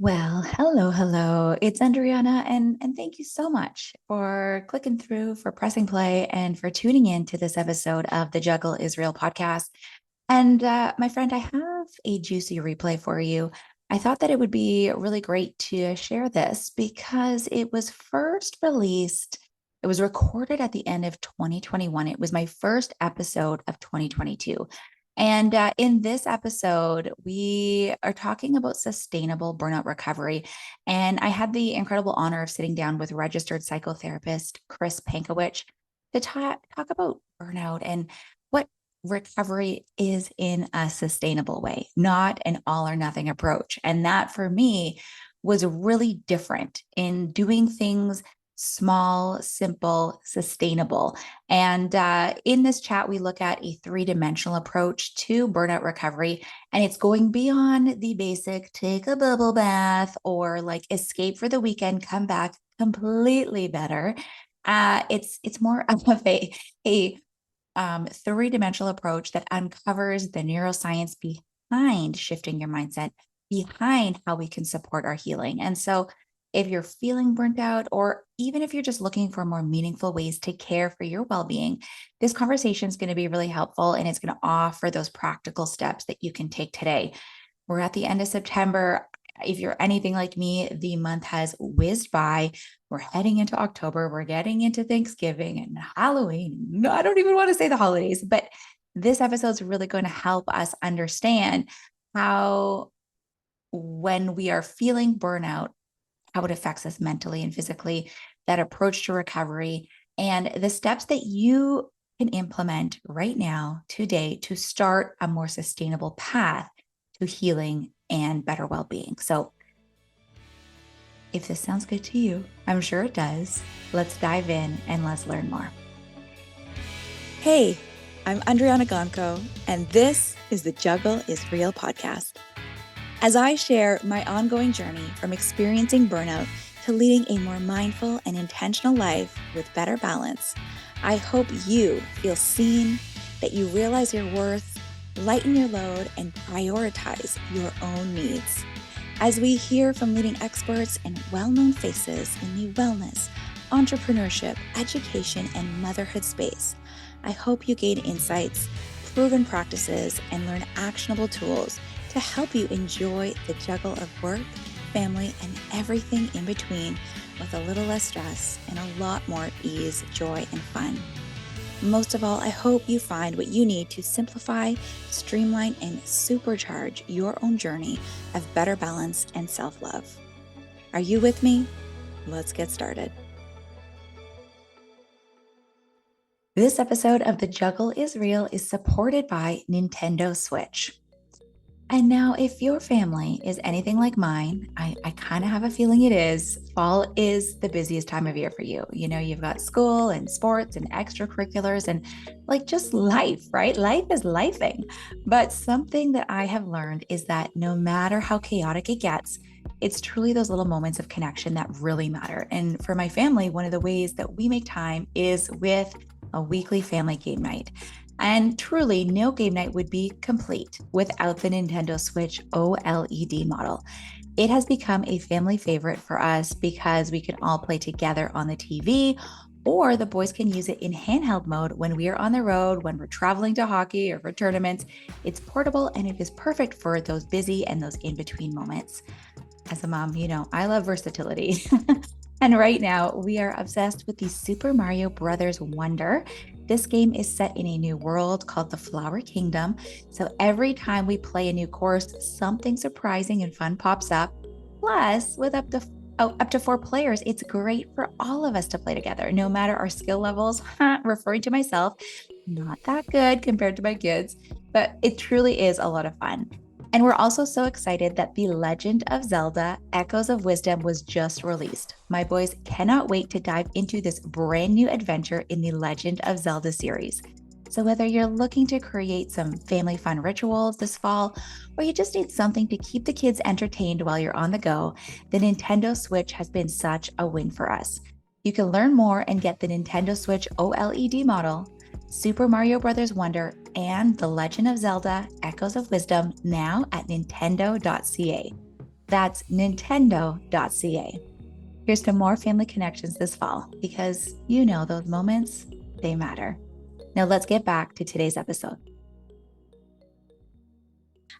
Well, hello. It's Andryanna, and thank you so much for clicking through, for pressing play, and for tuning in to this episode of the Juggle Israel podcast. And my friend, I have a juicy replay for you. I thought that it would be really great to share this because it was first released, it was recorded at the end of 2021. It was my first episode of 2022. And in this episode, we are talking about sustainable burnout recovery. And I had the incredible honor of sitting down with registered psychotherapist Chris Pankewich to talk about burnout and what recovery is in a sustainable way, not an all or nothing approach. And that for me was really different in doing things small, simple, sustainable. And in this chat, we look at a three-dimensional approach to burnout recovery. And it's going beyond the basic take a bubble bath or like escape for the weekend, come back completely better. It's more of a three-dimensional approach that uncovers the neuroscience behind shifting your mindset, behind how we can support our healing. And so if you're feeling burnt out, or even if you're just looking for more meaningful ways to care for your well-being, this conversation is going to be really helpful and it's going to offer those practical steps that you can take today. We're at the end of September. If you're anything like me, the month has whizzed by. We're heading into October. We're getting into Thanksgiving and Halloween. No, I don't even want to say the holidays, but this episode is really going to help us understand how, when we are feeling burnout, how it affects us mentally and physically, that approach to recovery, and the steps that you can implement right now, today, to start a more sustainable path to healing and better well-being. So if this sounds good to you, I'm sure it does. Let's dive in and let's learn more. Hey, I'm Andryanna Gonco, and this is the Juggle is Real podcast. As I share my ongoing journey from experiencing burnout to leading a more mindful and intentional life with better balance, I hope you feel seen, that you realize your worth, lighten your load, and prioritize your own needs. As we hear from leading experts and well-known faces in the wellness, entrepreneurship, education, and motherhood space, I hope you gain insights, proven practices, and learn actionable tools to help you enjoy the juggle of work, family, and everything in between with a little less stress and a lot more ease, joy, and fun. Most of all, I hope you find what you need to simplify, streamline, and supercharge your own journey of better balance and self-love. Are you with me? Let's get started. This episode of The Juggle is Real is supported by Nintendo Switch. And now, if your family is anything like mine, I kind of have a feeling it is, fall is the busiest time of year for you. You know, you've got school and sports and extracurriculars and like just life, right? Life is lifing. But something that I have learned is that no matter how chaotic it gets, it's truly those little moments of connection that really matter. And for my family, one of the ways that we make time is with a weekly family game night. And truly, no game night would be complete without the Nintendo Switch OLED model. It has become a family favorite for us because we can all play together on the TV, or the boys can use it in handheld mode when we are on the road, when we're traveling to hockey or for tournaments. It's portable and it is perfect for those busy and those in-between moments. As a mom, you know, I love versatility. And right now, we are obsessed with the Super Mario Brothers Wonder. This game is set in a new world called the Flower Kingdom. So every time we play a new course, something surprising and fun pops up. Plus, with up to 4 players, it's great for all of us to play together, no matter our skill levels. Referring to myself, not that good compared to my kids, but it truly is a lot of fun. And we're also so excited that The Legend of Zelda: Echoes of Wisdom was just released. My boys cannot wait to dive into this brand new adventure in the Legend of Zelda series. So whether you're looking to create some family fun rituals this fall, or you just need something to keep the kids entertained while you're on the go, the Nintendo Switch has been such a win for us. You can learn more and get the Nintendo Switch OLED model, Super Mario Bros. Wonder, and The Legend of Zelda: Echoes of Wisdom now at nintendo.ca. That's nintendo.ca. Here's to more family connections this fall, because you know those moments, they matter. Now let's get back to today's episode.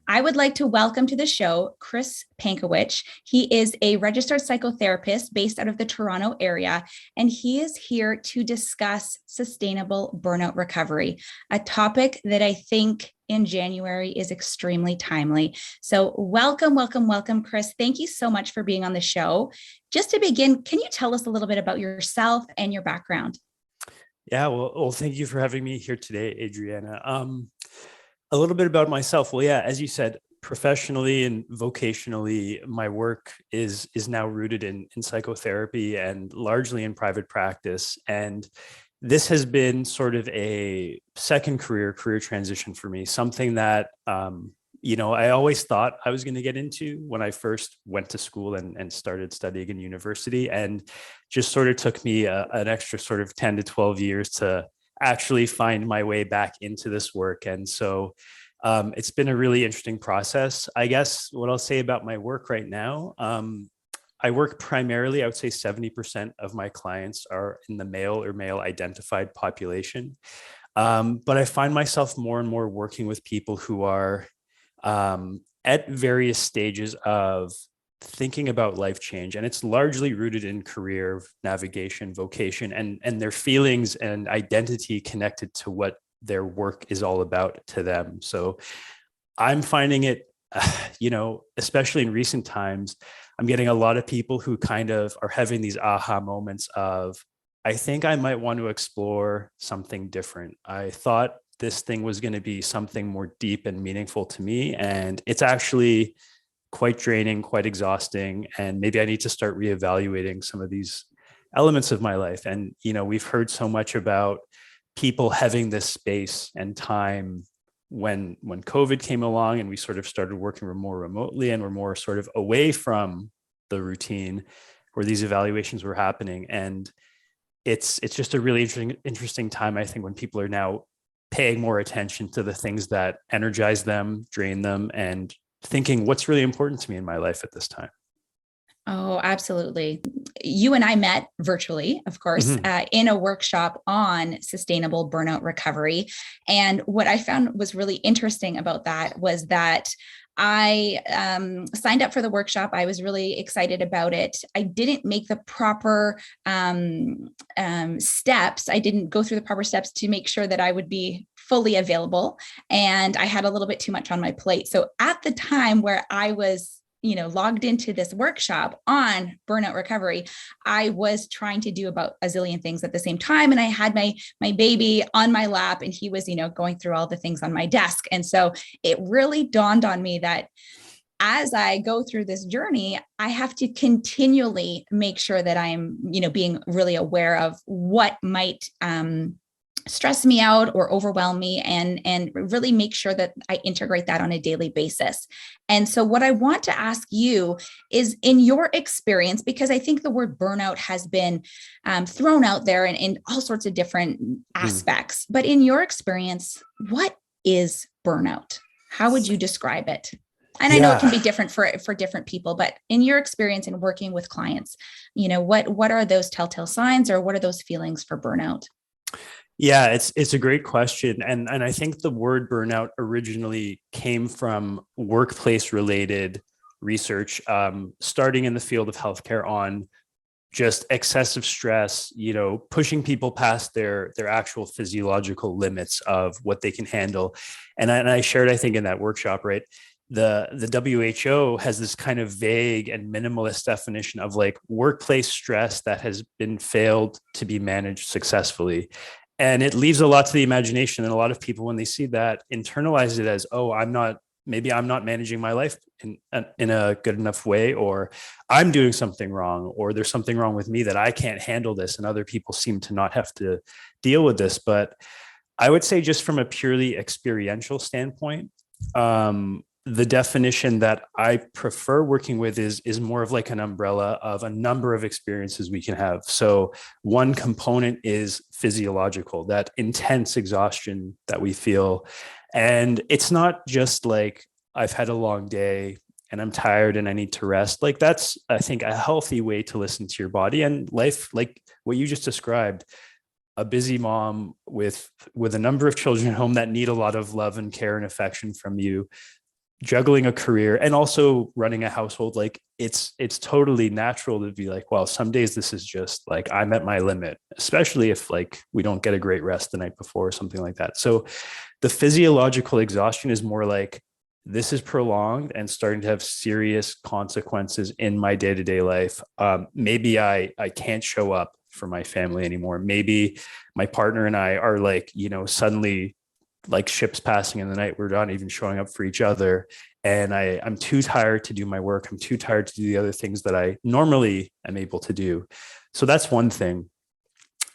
I would like to welcome to the show Chris Pankewich. He is a registered psychotherapist based out of the Toronto area, and he is here to discuss sustainable burnout recovery, a topic that I think in January is extremely timely. So welcome, Chris. Thank you so much for being on the show. Just to begin, can you tell us a little bit about yourself and your background? Yeah, well, thank you for having me here today, Andryanna. A little bit about myself. Well, yeah, as you said, professionally and vocationally, my work is now rooted in psychotherapy and largely in private practice. And this has been sort of a second career transition for me, something that, I always thought I was going to get into when I first went to school and started studying in university, and just sort of took me an extra sort of 10 to 12 years to actually find my way back into this work. And so it's been a really interesting process. I guess what I'll say about my work right now, I work primarily, I would say 70% of my clients are in the male or male identified population. But I find myself more and more working with people who are at various stages of thinking about life change, and it's largely rooted in career, navigation, vocation, and their feelings and identity connected to what their work is all about to them. So I'm finding it, especially in recent times, I'm getting a lot of people who kind of are having these aha moments of, I think I might want to explore something different. I thought this thing was going to be something more deep and meaningful to me, and it's actually quite draining, quite exhausting. And maybe I need to start reevaluating some of these elements of my life. And, we've heard so much about people having this space and time when COVID came along and we sort of started working more remotely and we're more sort of away from the routine where these evaluations were happening. And it's just a really interesting time, I think, when people are now paying more attention to the things that energize them, drain them, and thinking what's really important to me in my life at this time. Oh, absolutely. You and I met virtually, of course, in a workshop on sustainable burnout recovery. And what I found was really interesting about that was that I signed up for the workshop. I was really excited about it. I didn't make the proper steps. I didn't go through the proper steps to make sure that I would be fully available. And I had a little bit too much on my plate. So at the time where I was logged into this workshop on burnout recovery, I was trying to do about a zillion things at the same time. And I had my baby on my lap, and he was, going through all the things on my desk. And so it really dawned on me that as I go through this journey, I have to continually make sure that I'm, being really aware of what might stress me out or overwhelm me, and really make sure that I integrate that on a daily basis. And so what I want to ask you is, in your experience, because I think the word burnout has been thrown out there in all sorts of different aspects, but in your experience, what is burnout? How would you describe it? And I know it can be different for different people, but in your experience in working with clients, what are those telltale signs, or what are those feelings for burnout? Yeah, it's a great question. And I think the word burnout originally came from workplace related research, starting in the field of healthcare on just excessive stress, pushing people past their actual physiological limits of what they can handle. And I shared, I think, in that workshop, right? The WHO has this kind of vague and minimalist definition of like workplace stress that has been failed to be managed successfully. And it leaves a lot to the imagination. And a lot of people, when they see that, internalize it as, oh, maybe I'm not managing my life in a good enough way, or I'm doing something wrong, or there's something wrong with me that I can't handle this, and other people seem to not have to deal with this. But I would say, just from a purely experiential standpoint, the definition that I prefer working with is more of like an umbrella of a number of experiences we can have. So one component is physiological, that intense exhaustion that we feel. And it's not just like, I've had a long day, and I'm tired and I need to rest. Like that's, I think, a healthy way to listen to your body. And life, like what you just described, a busy mom with a number of children at home that need a lot of love and care and affection from you, juggling a career and also running a household, like it's totally natural to be like, well, some days this is just like I'm at my limit, especially if like we don't get a great rest the night before or something like that. So the physiological exhaustion is more like this is prolonged and starting to have serious consequences in my day-to-day life. Maybe I can't show up for my family anymore. Maybe my partner and I are like, suddenly like ships passing in the night. We're not even showing up for each other. And I'm too tired to do my work. I'm too tired to do the other things that I normally am able to do. So that's one thing.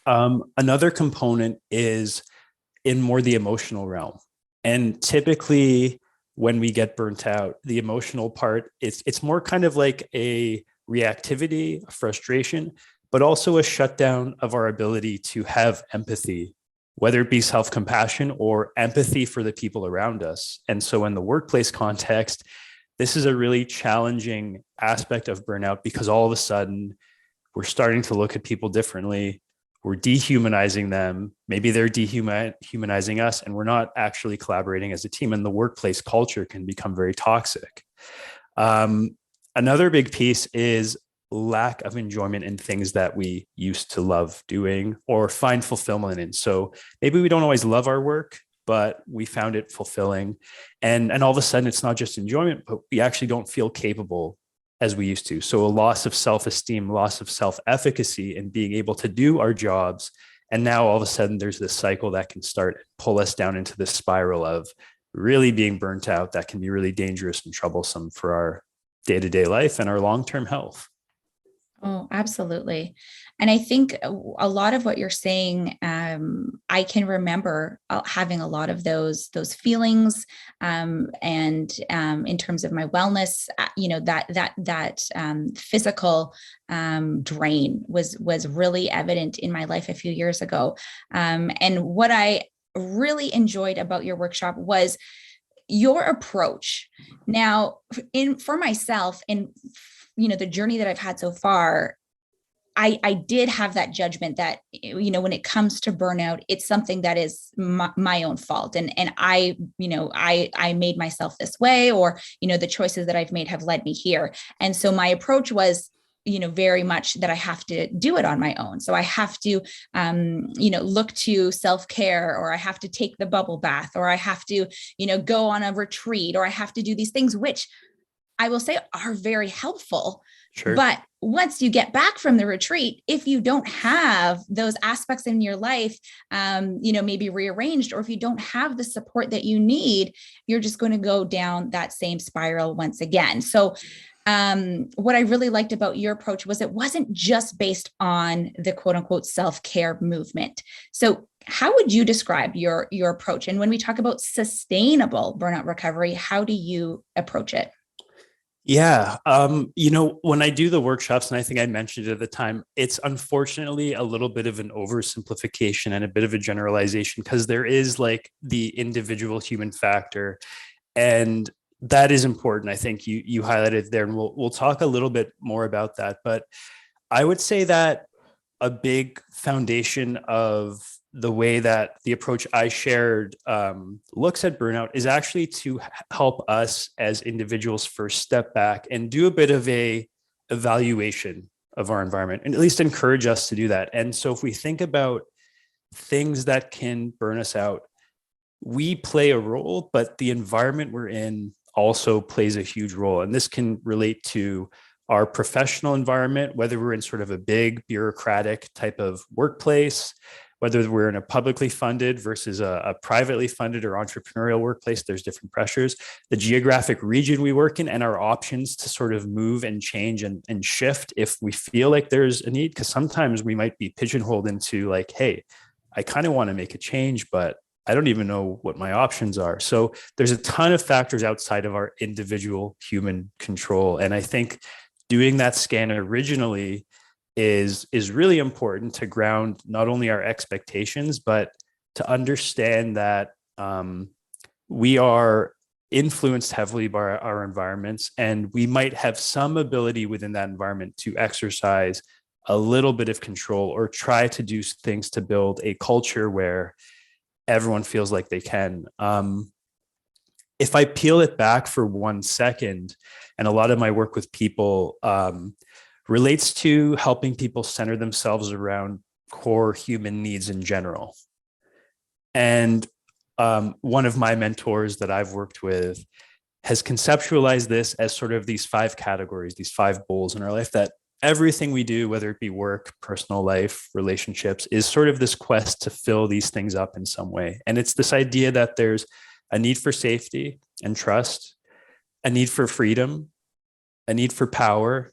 Another component is in more the emotional realm. And typically when we get burnt out, the emotional part, it's more kind of like a reactivity, a frustration, but also a shutdown of our ability to have empathy, whether it be self-compassion or empathy for the people around us. And so in the workplace context, this is a really challenging aspect of burnout because all of a sudden we're starting to look at people differently. We're dehumanizing them. Maybe they're dehumanizing us, and we're not actually collaborating as a team. And the workplace culture can become very toxic. Another big piece is lack of enjoyment in things that we used to love doing or find fulfillment in. So maybe we don't always love our work, but we found it fulfilling. And all of a sudden, it's not just enjoyment, but we actually don't feel capable as we used to. So a loss of self-esteem, loss of self-efficacy in being able to do our jobs. And now all of a sudden there's this cycle that can start and pull us down into this spiral of really being burnt out that can be really dangerous and troublesome for our day-to-day life and our long-term health. Oh, absolutely. And I think a lot of what you're saying, I can remember having a lot of those feelings, and in terms of my wellness, that physical drain was really evident in my life a few years ago. And what I really enjoyed about your workshop was your approach. Now, for myself, and the journey that I've had so far, I did have that judgment that, when it comes to burnout, it's something that is my own fault. And I made myself this way, or, the choices that I've made have led me here. And so my approach was, very much that I have to do it on my own. So I have to, look to self-care, or I have to take the bubble bath, or I have to, go on a retreat, or I have to do these things, which I will say are very helpful. Sure. But once you get back from the retreat, if you don't have those aspects in your life, maybe rearranged, or if you don't have the support that you need, you're just going to go down that same spiral once again. So what I really liked about your approach was it wasn't just based on the quote unquote self-care movement. So how would you describe your approach? And when we talk about sustainable burnout recovery, how do you approach it? Yeah. When I do the workshops, and I think I mentioned it at the time, it's unfortunately a little bit of an oversimplification and a bit of a generalization, because there is like the individual human factor, and that is important. I think you highlighted there, and we'll talk a little bit more about that. But I would say that a big foundation of the way that the approach I shared looks at burnout is actually to help us as individuals first step back and do a bit of a evaluation of our environment, and at least encourage us to do that. And so if we think about things that can burn us out, we play a role, but the environment we're in also plays a huge role. And this can relate to our professional environment, whether we're in sort of a big bureaucratic type of workplace, whether we're in a publicly funded versus a privately funded or entrepreneurial workplace. There's different pressures, the geographic region we work in, and our options to sort of move and change and shift if we feel like there's a need. Because sometimes we might be pigeonholed into like, hey, I kind of want to make a change, but I don't even know what my options are. So there's a ton of factors outside of our individual human control. And I think doing that scan originally is really important to ground not only our expectations, but to understand that we are influenced heavily by our environments, and we might have some ability within that environment to exercise a little bit of control or try to do things to build a culture where everyone feels like they can. If I peel it back for 1 second, and a lot of my work with people relates to helping people center themselves around core human needs in general. And one of my mentors that I've worked with has conceptualized this as sort of these 5 categories, these 5 bowls in our life, that everything we do, whether it be work, personal life, relationships, is sort of this quest to fill these things up in some way. And it's this idea that there's a need for safety and trust, a need for freedom, a need for power,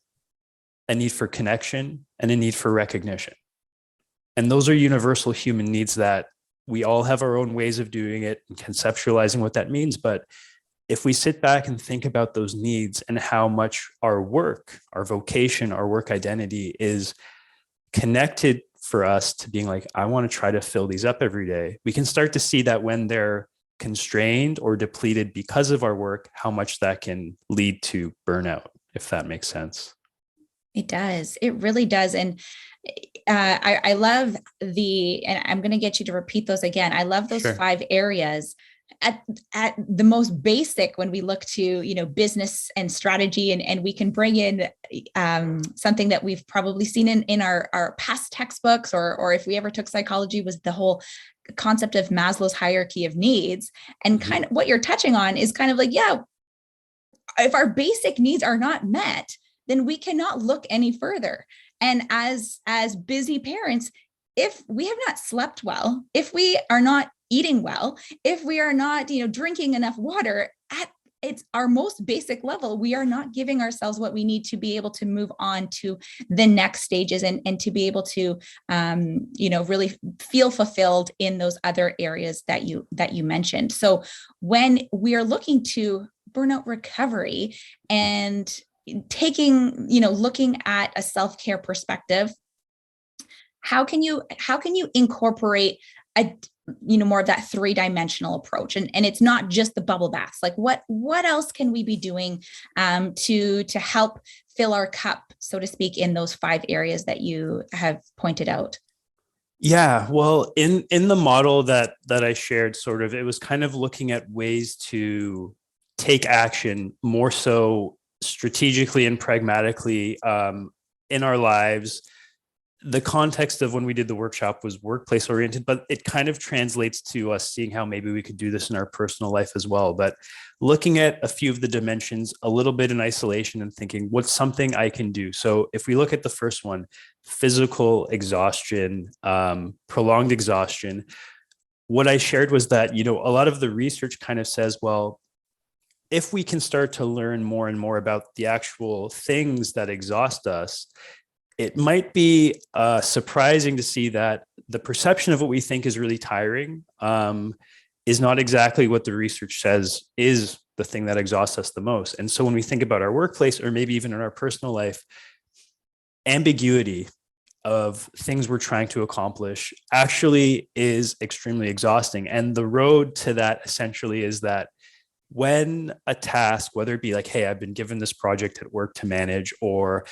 a need for connection, and a need for recognition. And those are universal human needs that we all have our own ways of doing it and conceptualizing what that means. But if we sit back and think about those needs and how much our work, our vocation, our work identity is connected for us to being like, I want to try to fill these up every day, we can start to see that when they're constrained or depleted because of our work, how much that can lead to burnout, if that makes sense. It does. It really does. And I love and I'm going to get you to repeat those again. I love those 5 areas. At the most basic, when we look to, business and strategy, and we can bring in something that we've probably seen in our past textbooks, or if we ever took psychology, was the whole concept of Maslow's hierarchy of needs. And kind of what you're touching on is kind of like, if our basic needs are not met, then we cannot look any further. And as busy parents, if we have not slept well, if we are not eating well, if we are not, drinking enough water at it's our most basic level, we are not giving ourselves what we need to be able to move on to the next stages and to be able to, really feel fulfilled in those other areas that you mentioned. So when we are looking to burnout recovery and looking at a self-care perspective, how can you incorporate more of that 3-dimensional approach? And it's not just the bubble baths. Like what else can we be doing to help fill our cup, so to speak, in those 5 areas that you have pointed out? Yeah, well, in the model that I shared, sort of, it was kind of looking at ways to take action more so strategically and pragmatically in our lives. The context of when we did the workshop was workplace oriented, but it kind of translates to us seeing how maybe we could do this in our personal life as well. But looking at a few of the dimensions a little bit in isolation and thinking, what's something I can do? So if we look at the first one, physical exhaustion, prolonged exhaustion, what I shared was that, a lot of the research kind of says, well, if we can start to learn more and more about the actual things that exhaust us, it might be surprising to see that the perception of what we think is really tiring is not exactly what the research says is the thing that exhausts us the most. And so when we think about our workplace, or maybe even in our personal life, ambiguity of things we're trying to accomplish actually is extremely exhausting. And the road to that essentially is that when a task, whether it be like, hey, I've been given this project at work to manage, or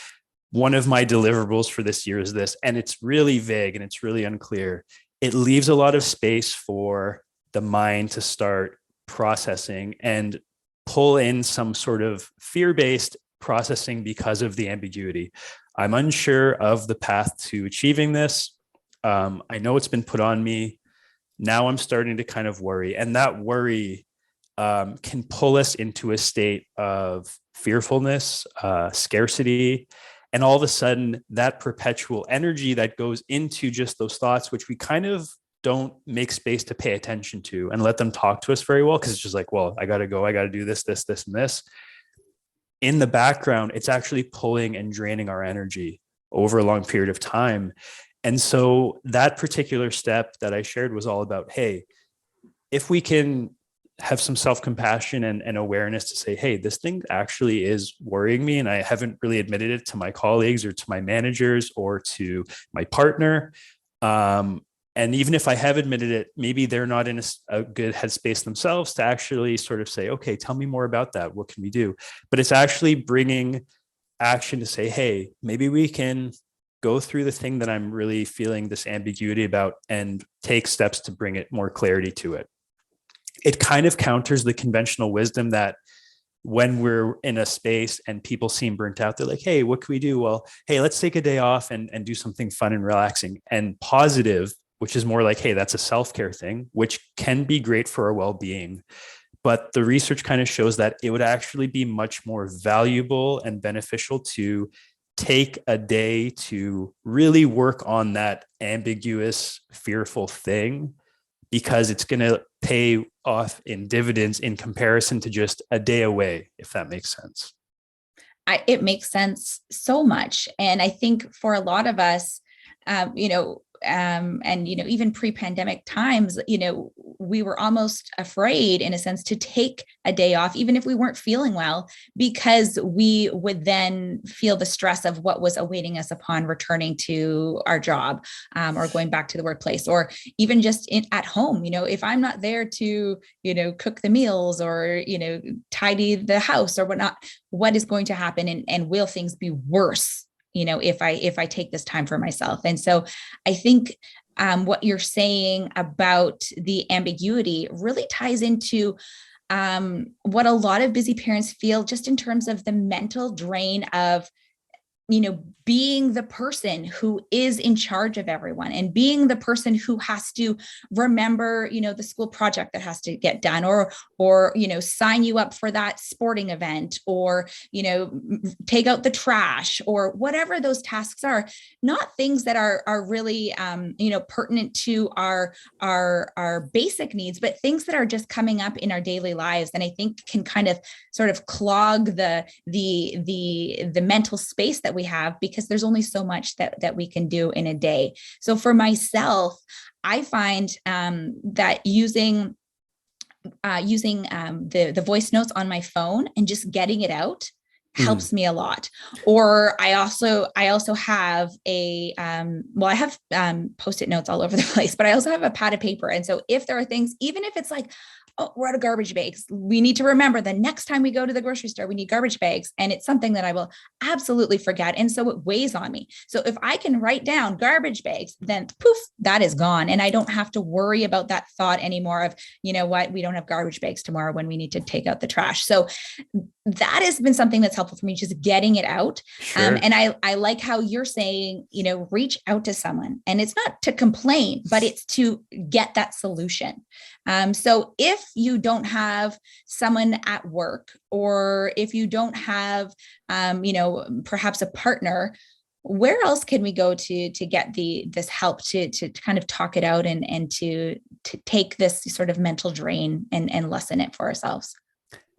one of my deliverables for this year is this, and it's really vague and it's really unclear, it leaves a lot of space for the mind to start processing and pull in some sort of fear-based processing because of the ambiguity. I'm unsure of the path to achieving this. I know it's been put on me. Now I'm starting to kind of worry. And that worry can pull us into a state of fearfulness, scarcity. And all of a sudden, that perpetual energy that goes into just those thoughts, which we kind of don't make space to pay attention to and let them talk to us very well, because it's just like, well, I got to go, I got to do this, this, this, and this. In the background, it's actually pulling and draining our energy over a long period of time. And so that particular step that I shared was all about, hey, if we can have some self-compassion and awareness to say, hey, this thing actually is worrying me, and I haven't really admitted it to my colleagues or to my managers or to my partner. And even if I have admitted it, maybe they're not in a good headspace themselves to actually sort of say, okay, tell me more about that. What can we do? But it's actually bringing action to say, hey, maybe we can go through the thing that I'm really feeling this ambiguity about and take steps to bring it more clarity to it. It kind of counters the conventional wisdom that when we're in a space and people seem burnt out, they're like, hey, what can we do? Well, hey, let's take a day off and do something fun and relaxing. And positive, which is more like, hey, that's a self-care thing, which can be great for our well-being. But the research kind of shows that it would actually be much more valuable and beneficial to take a day to really work on that ambiguous, fearful thing, because it's going to pay off in dividends in comparison to just a day away, if that makes sense. It makes sense so much. And I think for a lot of us, even pre-pandemic times, we were almost afraid in a sense to take a day off, even if we weren't feeling well, because we would then feel the stress of what was awaiting us upon returning to our job, or going back to the workplace, or even just at home. If I'm not there to, cook the meals or, tidy the house or whatnot, what is going to happen, and will things be worse if I take this time for myself? And so I think what you're saying about the ambiguity really ties into what a lot of busy parents feel, just in terms of the mental drain of, being the person who is in charge of everyone, and being the person who has to remember, the school project that has to get done, or, sign you up for that sporting event, or, take out the trash, or whatever those tasks are. Not things that are really, pertinent to our basic needs, but things that are just coming up in our daily lives. And I think can kind of sort of clog the mental space that we have, because there's only so much that we can do in a day. So for myself, I find that using the voice notes on my phone and just getting it out helps me a lot. Or I also have I have Post-it notes all over the place, but I also have a pad of paper. And so if there are things, even if it's like, oh, we're out of garbage bags, we need to remember the next time we go to the grocery store, we need garbage bags. And it's something that I will absolutely forget. And so it weighs on me. So if I can write down garbage bags, then poof, that is gone. And I don't have to worry about that thought anymore of, we don't have garbage bags tomorrow when we need to take out the trash. So that has been something that's helpful for me, just getting it out. Sure. And I like how you're saying, reach out to someone, and it's not to complain, but it's to get that solution. So if you don't have someone at work, or if you don't have, perhaps a partner, where else can we go to get this help to kind of talk it out and to take this sort of mental drain and lessen it for ourselves?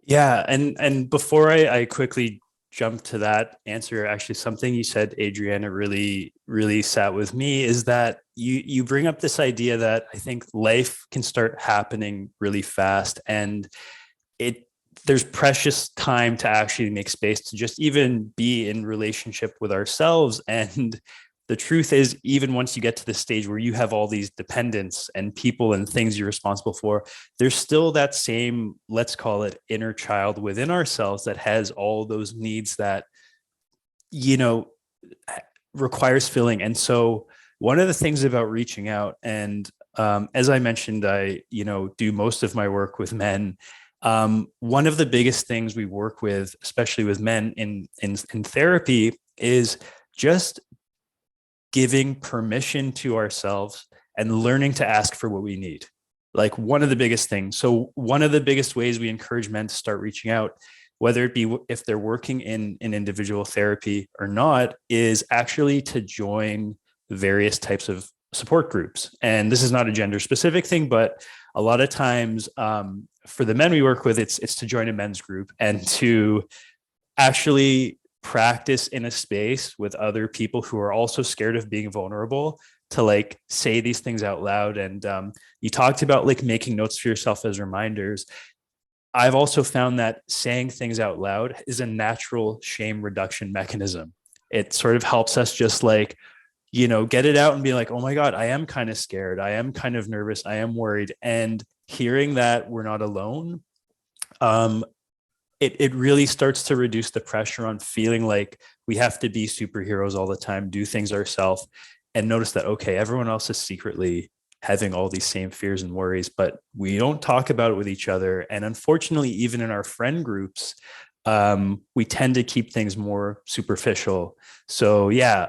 Yeah. And before I quickly jump to that answer, actually something you said, Andryanna, really, really sat with me, is that you bring up this idea that I think life can start happening really fast, and there's precious time to actually make space to just even be in relationship with ourselves. And the truth is, even once you get to the stage where you have all these dependents and people and things you're responsible for, there's still that same, let's call it, inner child within ourselves that has all those needs that, requires filling. And so one of the things about reaching out, and as I mentioned, I, do most of my work with men. One of the biggest things we work with, especially with men in therapy, is just giving permission to ourselves and learning to ask for what we need. Like one of the biggest things. So one of the biggest ways we encourage men to start reaching out, whether it be if they're working in individual therapy or not, is actually to join various types of support groups. And this is not a gender specific thing, but a lot of times for the men we work with, it's to join a men's group and to actually practice in a space with other people who are also scared of being vulnerable, to say these things out loud. And you talked about making notes for yourself as reminders. I've also found that saying things out loud is a natural shame reduction mechanism. It sort of helps us just get it out and be like, oh my God, I am kind of scared. I am kind of nervous. I am worried. And hearing that we're not alone, it really starts to reduce the pressure on feeling like we have to be superheroes all the time, do things ourselves, and notice that, okay, everyone else is secretly having all these same fears and worries, but we don't talk about it with each other. And unfortunately, even in our friend groups, we tend to keep things more superficial. So yeah,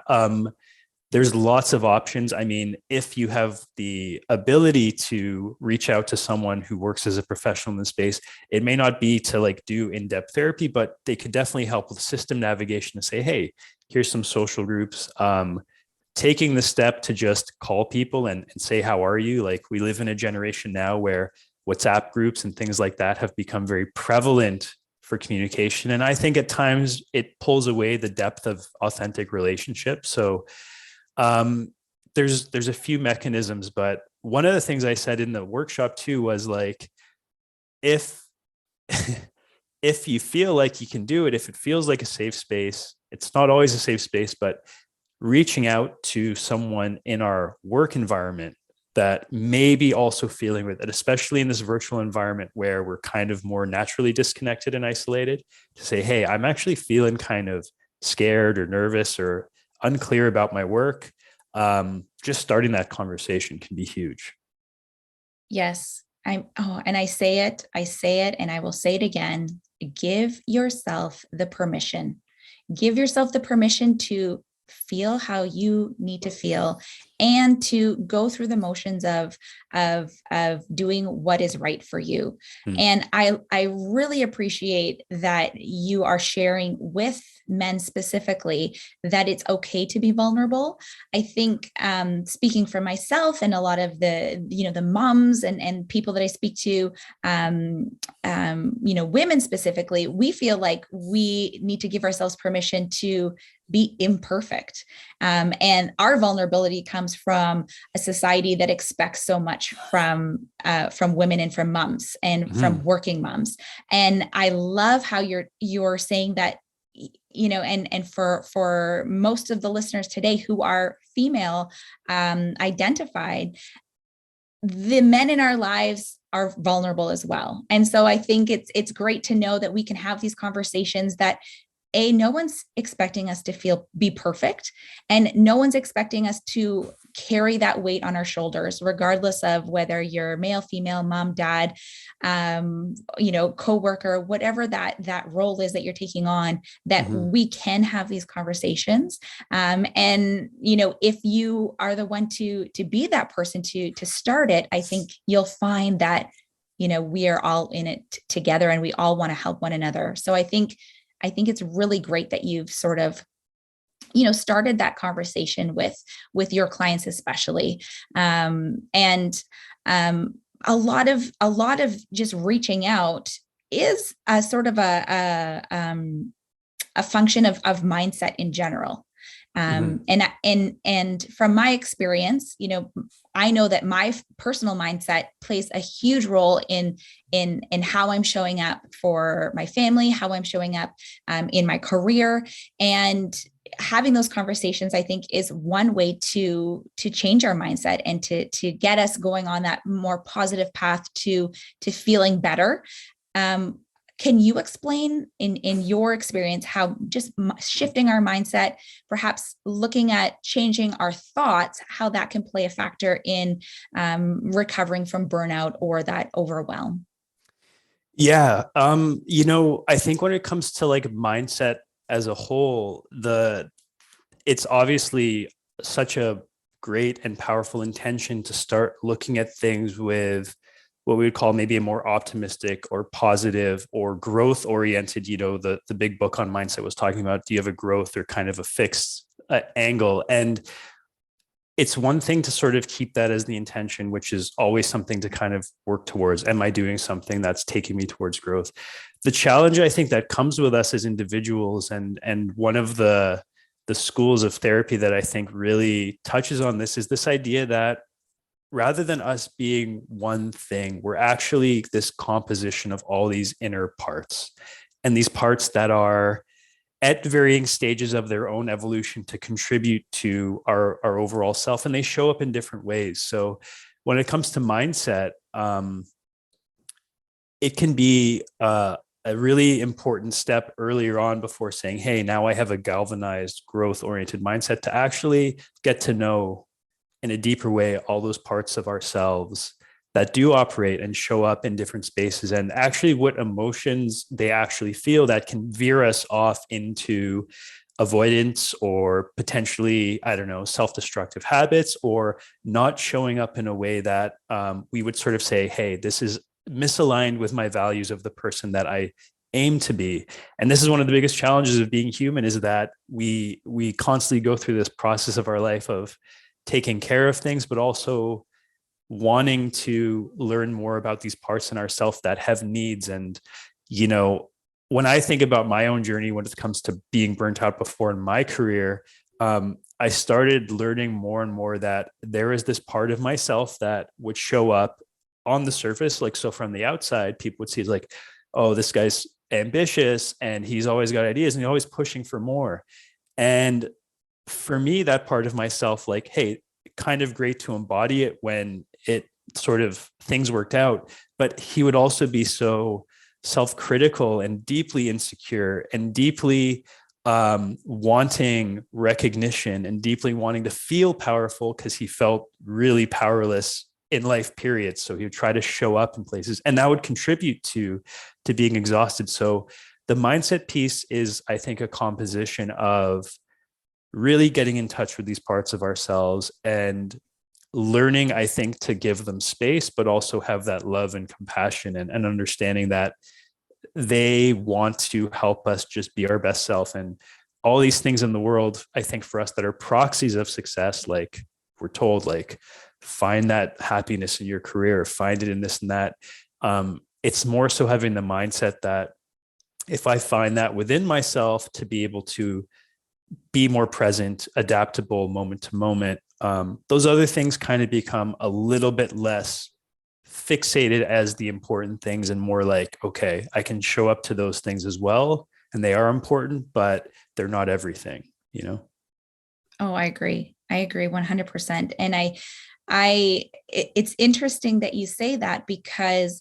there's lots of options. I mean, if you have the ability to reach out to someone who works as a professional in the space, it may not be to like do in-depth therapy, but they could definitely help with system navigation to say, hey, here's some social groups. Taking the step to just call people and say, how are you? Like, we live in a generation now where WhatsApp groups and things like that have become very prevalent for communication. And I think at times it pulls away the depth of authentic relationships. So there's a few mechanisms, but one of the things I said in the workshop too was like, if if you feel like you can do it, if it feels like a safe space, it's not always a safe space, but reaching out to someone in our work environment that may be also feeling with it, especially in this virtual environment where we're kind of more naturally disconnected and isolated, to say, hey, I'm actually feeling kind of scared or nervous or unclear about my work. Just starting that conversation can be huge. Yes. And I say it, and I will say it again. Give yourself the permission. Give yourself the permission to feel how you need to feel and to go through the motions of doing what is right for you. And I really appreciate that you are sharing with men specifically that it's okay to be vulnerable. I think speaking for myself and a lot of the moms and people that I speak to, women specifically, we feel like we need to give ourselves permission to be imperfect. And our vulnerability comes from a society that expects so much from women and from moms and from working moms. And I love how you're saying that, and for most of the listeners today who are female identified, the men in our lives are vulnerable as well. And so I think it's great to know that we can have these conversations that no one's expecting us to be perfect, and no one's expecting us to carry that weight on our shoulders, regardless of whether you're male, female, mom, dad, coworker, whatever that role is that you're taking on, that we can have these conversations. And if you are the one to be that person to start it, I think you'll find that, we are all in it together and we all want to help one another. So I think it's really great that you've sort of, started that conversation with your clients, especially. And a lot of just reaching out is a sort of a function of mindset in general. And from my experience, I know that my personal mindset plays a huge role in how I'm showing up for my family, how I'm showing up in my career. And having those conversations, I think, is one way to change our mindset and to get us going on that more positive path to feeling better. Can you explain in your experience how just shifting our mindset, perhaps looking at changing our thoughts, how that can play a factor in recovering from burnout or that overwhelm? Yeah. I think when it comes to like mindset as a whole, it's obviously such a great and powerful intention to start looking at things with what we would call maybe a more optimistic or positive or growth oriented. The big book on mindset was talking about, do you have a growth or kind of a fixed angle? And it's one thing to sort of keep that as the intention, which is always something to kind of work towards. Am I doing something that's taking me towards growth? The challenge, I think, that comes with us as individuals, and one of the schools of therapy that I think really touches on this is this idea that rather than us being one thing, we're actually this composition of all these inner parts, and these parts that are at varying stages of their own evolution to contribute to our overall self, and they show up in different ways. So when it comes to mindset, it can be a really important step earlier on before saying, hey, now I have a galvanized, growth-oriented mindset, to actually get to know in a deeper way all those parts of ourselves that do operate and show up in different spaces, and actually what emotions they actually feel that can veer us off into avoidance or potentially, I don't know, self-destructive habits, or not showing up in a way that we would sort of say, hey, this is misaligned with my values of the person that I aim to be. And this is one of the biggest challenges of being human, is that we constantly go through this process of our life of taking care of things, but also wanting to learn more about these parts in ourselves that have needs. And, you know, when I think about my own journey, when it comes to being burnt out before in my career, I started learning more and more that there is this part of myself that would show up on the surface. Like, so from the outside, people would see like, oh, this guy's ambitious and he's always got ideas and he's always pushing for more. And for me, that part of myself, like, hey, kind of great to embody it when it sort of things worked out. But he would also be so self-critical and deeply insecure and deeply wanting recognition and deeply wanting to feel powerful, because he felt really powerless in life, period. So he would try to show up in places, and that would contribute to being exhausted. So the mindset piece is, I think, a composition of really getting in touch with these parts of ourselves and learning, I think, to give them space, but also have that love and compassion and understanding that they want to help us just be our best self. And all these things in the world, I think, for us that are proxies of success, like we're told, like, find that happiness in your career, find it in this and that. It's more so having the mindset that if I find that within myself, to be able to be more present, adaptable, moment to moment, those other things kind of become a little bit less fixated as the important things, and more like, okay, I can show up to those things as well, and they are important, but they're not everything, you know? Oh, I agree. I agree 100%. And it's interesting that you say that, because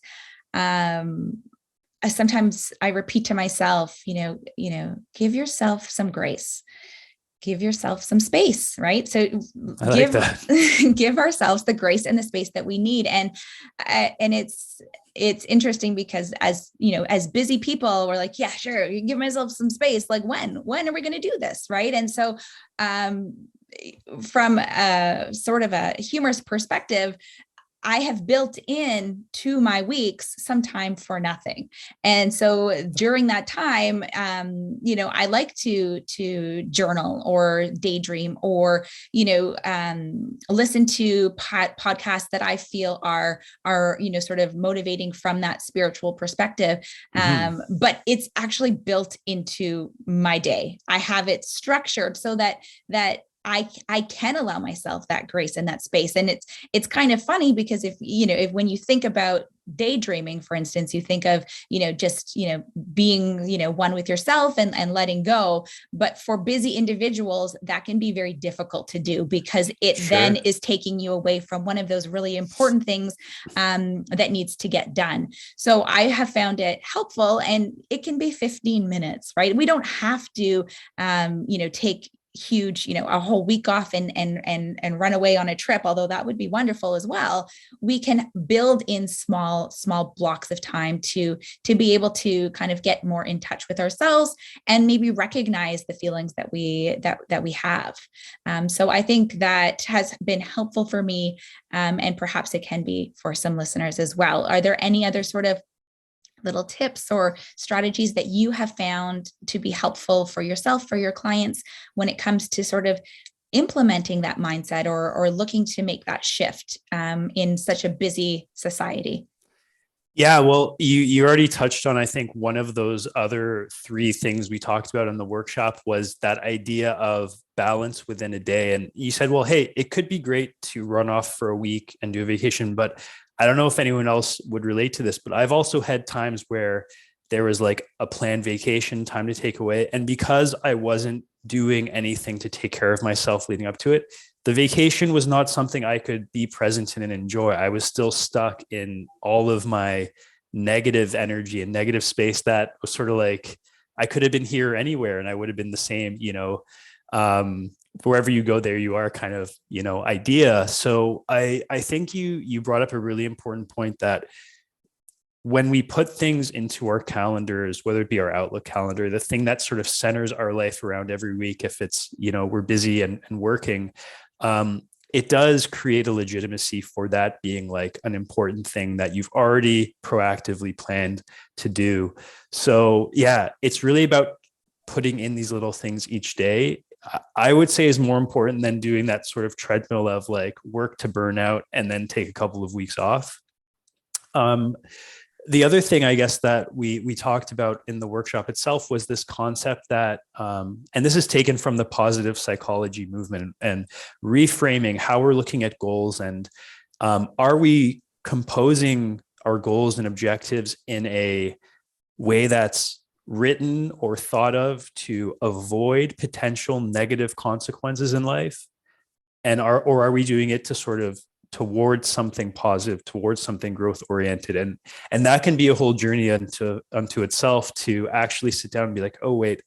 sometimes I repeat to myself, give yourself some grace, give yourself some space, right? So I like that. give ourselves the grace and the space that we need. And it's interesting because, as busy people, we're like, yeah, sure, you give myself some space. Like, when are we going to do this? Right. And so, from a sort of a humorous perspective, I have built in to my weeks some time for nothing. And so during that time, I like to journal or daydream, or, listen to podcasts that I feel are, sort of motivating from that spiritual perspective. But it's actually built into my day. I have it structured so that I can allow myself that grace and that space. And it's kind of funny, because if when you think about daydreaming, for instance, you think of, just, being, one with yourself and letting go. But for busy individuals, that can be very difficult to do, because it then is taking you away from one of those really important things that needs to get done. So I have found it helpful, and it can be 15 minutes, right? We don't have to, take huge, a whole week off and run away on a trip, although that would be wonderful as well. We can build in small blocks of time to be able to kind of get more in touch with ourselves, and maybe recognize the feelings that we have. So I think that has been helpful for me, and perhaps it can be for some listeners as well. Are there any other sort of little tips or strategies that you have found to be helpful for yourself, for your clients, when it comes to sort of implementing that mindset or looking to make that shift in such a busy society? Yeah, well, you already touched on, I think, one of those other three things we talked about in the workshop was that idea of balance within a day. And you said, well, hey, it could be great to run off for a week and do a vacation, but I don't know if anyone else would relate to this, but I've also had times where there was like a planned vacation, time to take away. And because I wasn't doing anything to take care of myself leading up to it, the vacation was not something I could be present in and enjoy. I was still stuck in all of my negative energy and negative space that was sort of like, I could have been here anywhere and I would have been the same, wherever you go, there you are kind of, idea. So I think you brought up a really important point that when we put things into our calendars, whether it be our Outlook calendar, the thing that sort of centers our life around every week, if it's, we're busy and working, it does create a legitimacy for that being like an important thing that you've already proactively planned to do. So yeah, it's really about putting in these little things each day. I would say is more important than doing that sort of treadmill of like work to burnout and then take a couple of weeks off. The other thing, I guess, that we talked about in the workshop itself was this concept that, and this is taken from the positive psychology movement and reframing how we're looking at goals. And are we composing our goals and objectives in a way that's written or thought of to avoid potential negative consequences in life? And are we doing it to sort of towards something positive, towards something growth oriented? And that can be a whole journey unto itself, to actually sit down and be like, oh wait,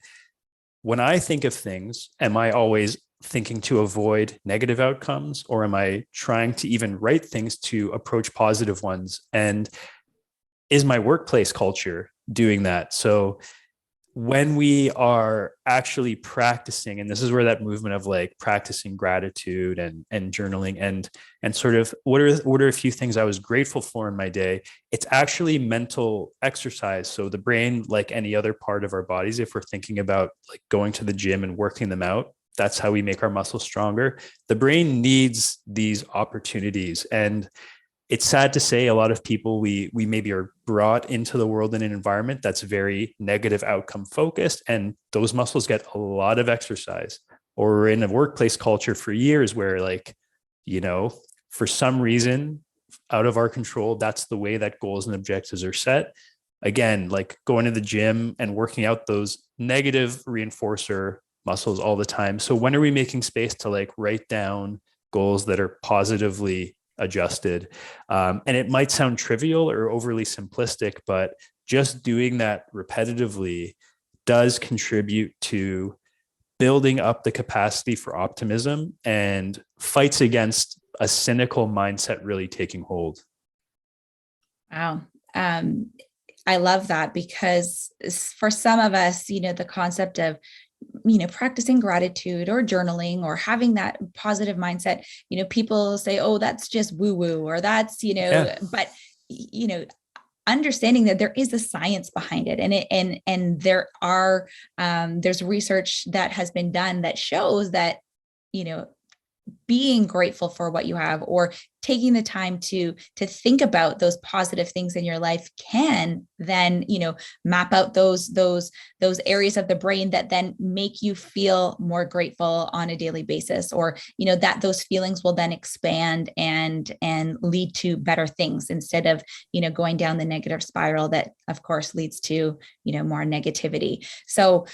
when I think of things, am I always thinking to avoid negative outcomes, or am I trying to even write things to approach positive ones? And is my workplace culture doing that? So when we are actually practicing, and this is where that movement of like practicing gratitude and journaling and sort of what are a few things I was grateful for in my day, it's actually mental exercise. So the brain, like any other part of our bodies, if we're thinking about like going to the gym and working them out, that's how we make our muscles stronger. The brain needs these opportunities. And it's sad to say, a lot of people, we maybe are brought into the world in an environment that's very negative outcome focused, and those muscles get a lot of exercise. Or we're in a workplace culture for years where, like, for some reason out of our control, that's the way that goals and objectives are set. Again, like going to the gym and working out those negative reinforcer muscles all the time. So when are we making space to like write down goals that are positively adjusted? And it might sound trivial or overly simplistic, but just doing that repetitively does contribute to building up the capacity for optimism and fights against a cynical mindset really taking hold. Wow. I love that, because for some of us, the concept of practicing gratitude or journaling or having that positive mindset, people say, oh, that's just woo woo, or that's, but, understanding that there is a science behind it. And there are, there's research that has been done that shows that, being grateful for what you have, or taking the time to think about those positive things in your life, can then, map out those areas of the brain that then make you feel more grateful on a daily basis, or, that those feelings will then expand and lead to better things, instead of, going down the negative spiral that of course leads to, more negativity. So,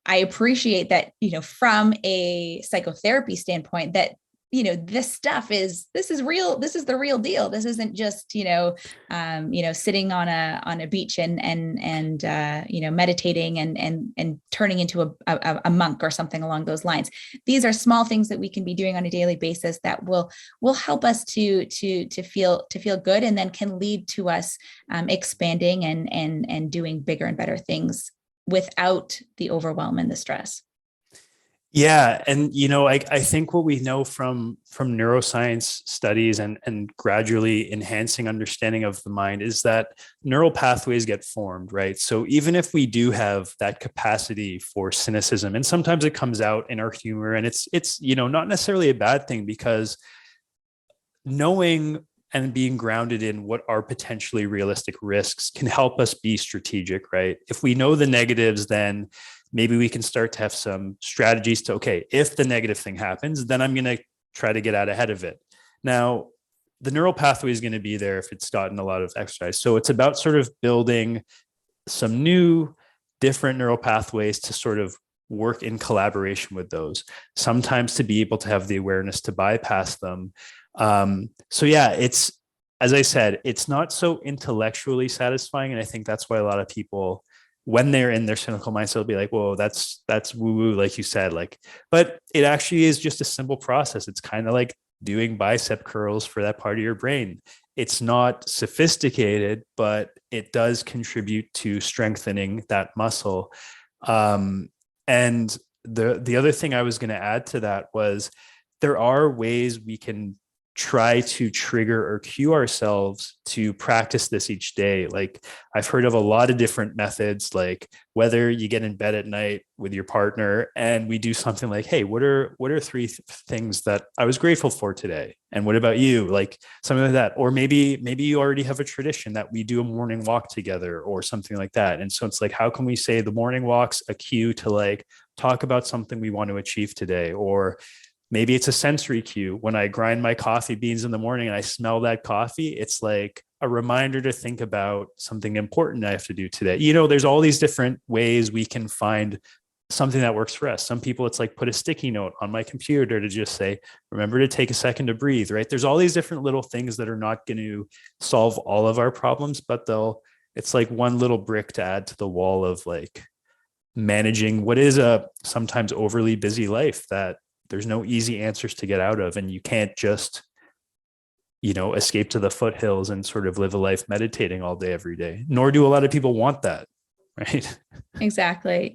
I appreciate that, from a psychotherapy standpoint, that, this is real. This is the real deal. This isn't just, sitting on a beach and meditating and turning into a monk or something along those lines. These are small things that we can be doing on a daily basis that will help us to feel good, and then can lead to us expanding and doing bigger and better things without the overwhelm and the stress. Yeah. And, I think what we know from neuroscience studies and gradually enhancing understanding of the mind is that neural pathways get formed, right? So even if we do have that capacity for cynicism, and sometimes it comes out in our humor, and it's not necessarily a bad thing, because knowing and being grounded in what are potentially realistic risks can help us be strategic, right? If we know the negatives, then maybe we can start to have some strategies to, okay, if the negative thing happens, then I'm going to try to get out ahead of it. Now, the neural pathway is going to be there if it's gotten a lot of exercise. So it's about sort of building some new different neural pathways to sort of work in collaboration with those, sometimes to be able to have the awareness to bypass them. So yeah, it's, as I said, it's not so intellectually satisfying. And I think that's why a lot of people, when they're in their cynical mindset, will be like, whoa, that's woo woo, like you said, like, but it actually is just a simple process. It's kind of like doing bicep curls for that part of your brain. It's not sophisticated, but it does contribute to strengthening that muscle. And the other thing I was going to add to that was there are ways we can try to trigger or cue ourselves to practice this each day. Like I've heard of a lot of different methods, like whether you get in bed at night with your partner and we do something like, hey, what are three things that I was grateful for today? And what about you? Like something like that. Or maybe you already have a tradition that we do a morning walk together or something like that. And so it's like, how can we say the morning walk's a cue to like talk about something we want to achieve today? Or maybe it's a sensory cue. When I grind my coffee beans in the morning and I smell that coffee, it's like a reminder to think about something important I have to do today. You know, there's all these different ways we can find something that works for us. Some people, it's like put a sticky note on my computer to just say, remember to take a second to breathe, right? There's all these different little things that are not going to solve all of our problems, but it's like one little brick to add to the wall of like managing what is a sometimes overly busy life that there's no easy answers to get out of. And you can't just, escape to the foothills and sort of live a life meditating all day, every day, nor do a lot of people want that. Right. Exactly.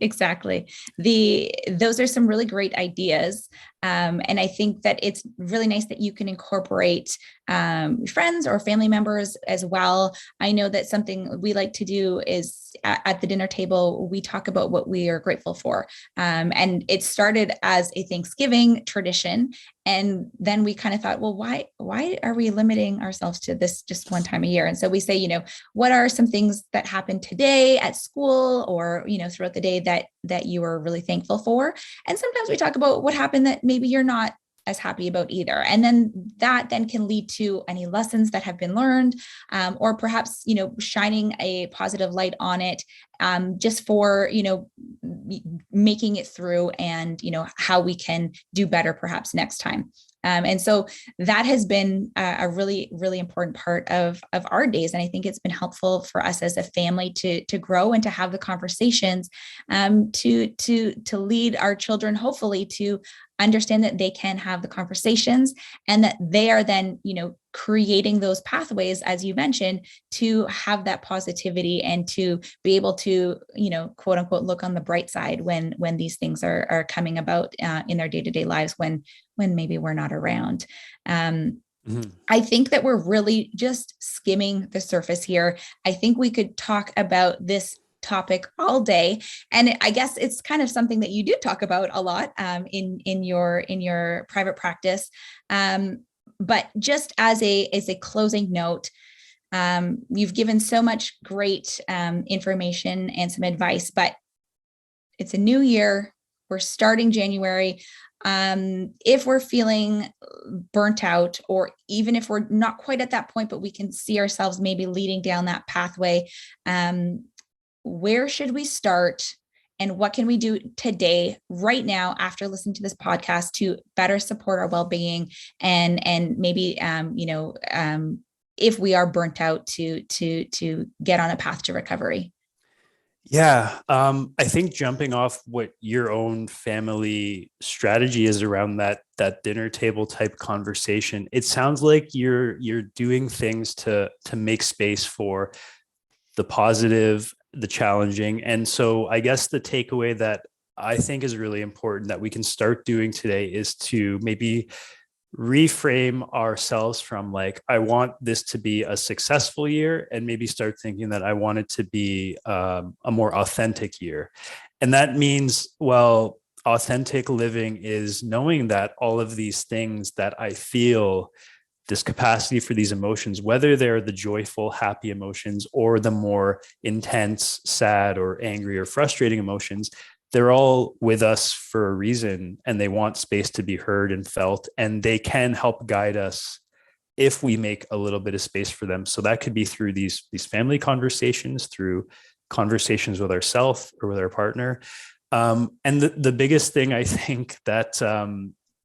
Those are some really great ideas. And I think that it's really nice that you can incorporate friends or family members as well. I know that something we like to do is at the dinner table, we talk about what we are grateful for. And it started as a Thanksgiving tradition. And then we kind of thought, well, why are we limiting ourselves to this just one time a year? And so we say, what are some things that happened today at school or, throughout the day that you are really thankful for? And sometimes we talk about what happened that maybe you're not as happy about either. And then that then can lead to any lessons that have been learned, or perhaps, shining a positive light on it, just for, making it through and, how we can do better perhaps next time. And so that has been a really, really important part of our days. And I think it's been helpful for us as a family to grow and to have the conversations, to lead our children, hopefully, to understand that they can have the conversations and that they are then, creating those pathways, as you mentioned, to have that positivity and to be able to, quote unquote, look on the bright side when these things are coming about in their day-to-day lives, when maybe we're not around. I think that we're really just skimming the surface here. I think we could talk about this topic all day. And I guess it's kind of something that you do talk about a lot in your private practice. But just as a closing note, you've given so much great information and some advice, but it's a new year. We're starting January. If we're feeling burnt out, or even if we're not quite at that point, but we can see ourselves maybe leading down that pathway, where should we start? And what can we do today, right now, after listening to this podcast, to better support our well-being and maybe, if we are burnt out, to get on a path to recovery? Yeah. I think jumping off what your own family strategy is around that dinner table type conversation, it sounds like you're doing things to make space for the positive, the challenging. And so I guess the takeaway that I think is really important that we can start doing today is to maybe reframe ourselves from like, I want this to be a successful year, and maybe start thinking that I want it to be a more authentic year. And that means, well, authentic living is knowing that all of these things that I feel, this capacity for these emotions, whether they're the joyful, happy emotions or the more intense, sad or angry or frustrating emotions, they're all with us for a reason, and they want space to be heard and felt, and they can help guide us if we make a little bit of space for them. So that could be through these family conversations, through conversations with ourselves or with our partner. And the biggest thing I think that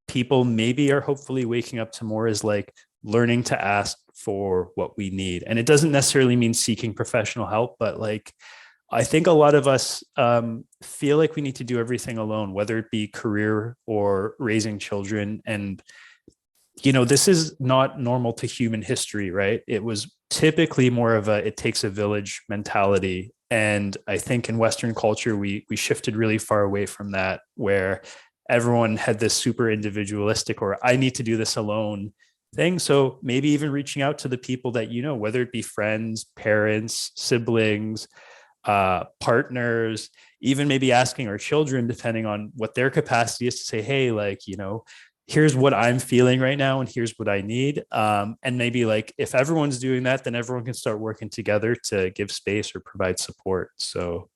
people maybe are hopefully waking up to more is like learning to ask for what we need. And it doesn't necessarily mean seeking professional help, but like, I think a lot of us feel like we need to do everything alone, whether it be career or raising children. And, you know, this is not normal to human history, right? It was typically more of a, it takes a village mentality. And I think in Western culture, we shifted really far away from that, where everyone had this super individualistic, or I need to do this alone thing. So maybe even reaching out to the people that, you know, whether it be friends, parents, siblings, partners, even maybe asking our children, depending on what their capacity is, to say, hey, like, you know, here's what I'm feeling right now, and here's what I need. And maybe like, if everyone's doing that, then everyone can start working together to give space or provide support. So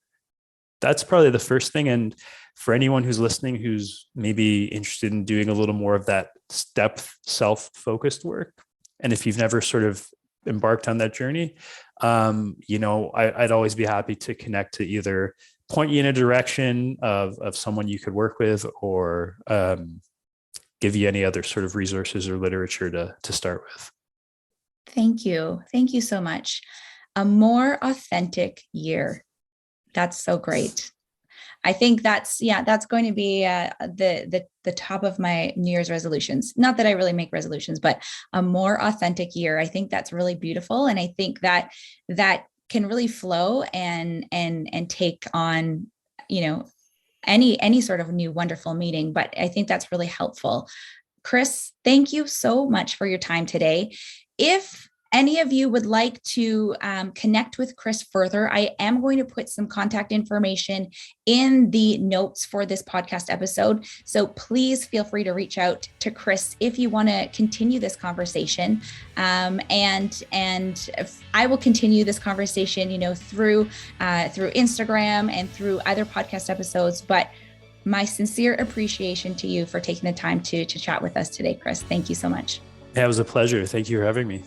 that's probably the first thing. And for anyone who's listening, who's maybe interested in doing a little more of that depth, self-focused work, and if you've never sort of embarked on that journey, you know, I'd always be happy to connect, to either point you in a direction of someone you could work with, or give you any other sort of resources or literature to start with. Thank you. Thank you so much. A more authentic year. That's so great. I think that's going to be the top of my New Year's resolutions. Not that I really make resolutions, but a more authentic year. I think that's really beautiful. And I think that can really flow and take on, you know, any sort of new wonderful meeting. But I think that's really helpful. Chris, thank you so much for your time today. If any of you would like to connect with Chris further, I am going to put some contact information in the notes for this podcast episode. So please feel free to reach out to Chris if you want to continue this conversation. And I will continue this conversation, you know, through Instagram and through other podcast episodes. But my sincere appreciation to you for taking the time to chat with us today, Chris. Thank you so much. Yeah, it was a pleasure. Thank you for having me.